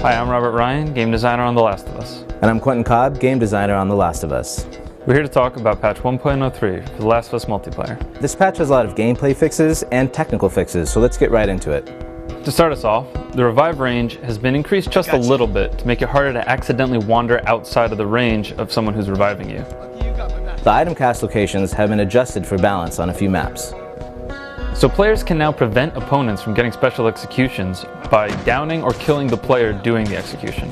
Hi, I'm Robert Ryan, game designer on The Last of Us. And I'm Quentin Cobb, game designer on The Last of Us. We're here to talk about patch 1.03 for The Last of Us multiplayer. This patch has a lot of gameplay fixes and technical fixes, so let's get right into it. To start us off, the revive range has been increased just a little bit to make it harder to accidentally wander outside of the range of someone who's reviving you. The item cast locations have been adjusted for balance on a few maps. So players can now prevent opponents from getting special executions by downing or killing the player doing the execution.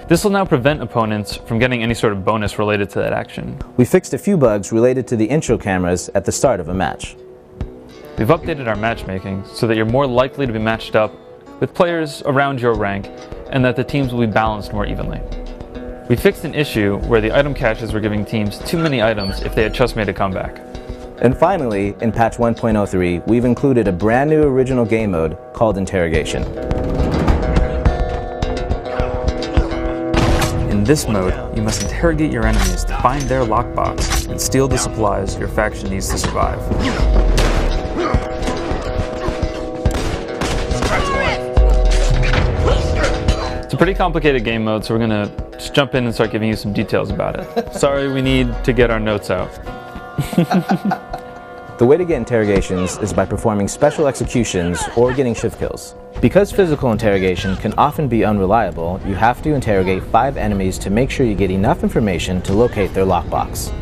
This will now prevent opponents from getting any sort of bonus related to that action. We fixed a few bugs related to the intro cameras at the start of a match. We've updated our matchmaking so that you're more likely to be matched up with players around your rank and that the teams will be balanced more evenly. We fixed an issue where the item caches were giving teams too many items if they had just made a comeback. And finally, in patch 1.03, we've included a brand new original game mode called Interrogation. In this mode, you must interrogate your enemies to find their lockbox and steal the supplies your faction needs to survive. It's a pretty complicated game mode, so we're going to just jump in and start giving you some details about it. Sorry, we need to get our notes out. The way to get interrogations is by performing special executions or getting shift kills. Because physical interrogation can often be unreliable, you have to interrogate 5 enemies to make sure you get enough information to locate their lockbox.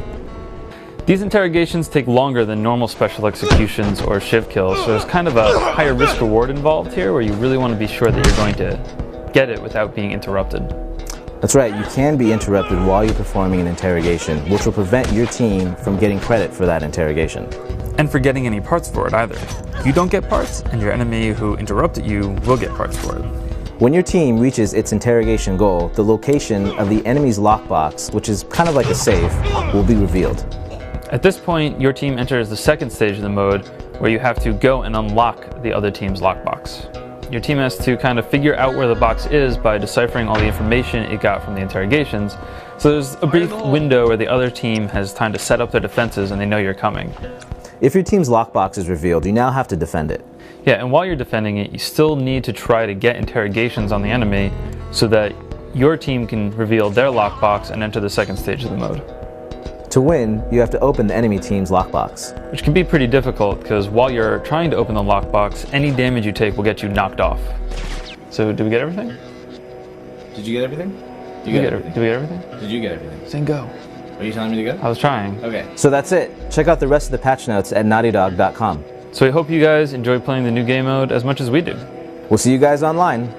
These interrogations take longer than normal special executions or shift kills, so there's kind of a higher risk reward involved here where you really want to be sure that you're going to get it without being interrupted. That's right, you can be interrupted while you're performing an interrogation, which will prevent your team from getting credit for that interrogation. And for getting any parts for it either. You don't get parts, and your enemy who interrupted you will get parts for it. When your team reaches its interrogation goal, the location of the enemy's lockbox, which is kind of like a safe, will be revealed. At this point, your team enters the second stage of the mode, where you have to go and unlock the other team's lockbox. Your team has to kind of figure out where the box is by deciphering all the information it got from the interrogations. So there's a brief window where the other team has time to set up their defenses and they know you're coming. If your team's lockbox is revealed, you now have to defend it. Yeah, and while you're defending it, you still need to try to get interrogations on the enemy so that your team can reveal their lockbox and enter the second stage of the mode. To win, you have to open the enemy team's lockbox. Which can be pretty difficult because while you're trying to open the lockbox, any damage you take will get you knocked off. So, did we get everything? Did you get everything? Did we get everything? Did you get everything? Saying go. Are you telling me to go? I was trying. Okay. So that's it. Check out the rest of the patch notes at naughtydog.com. So we hope you guys enjoy playing the new game mode as much as we do. We'll see you guys online.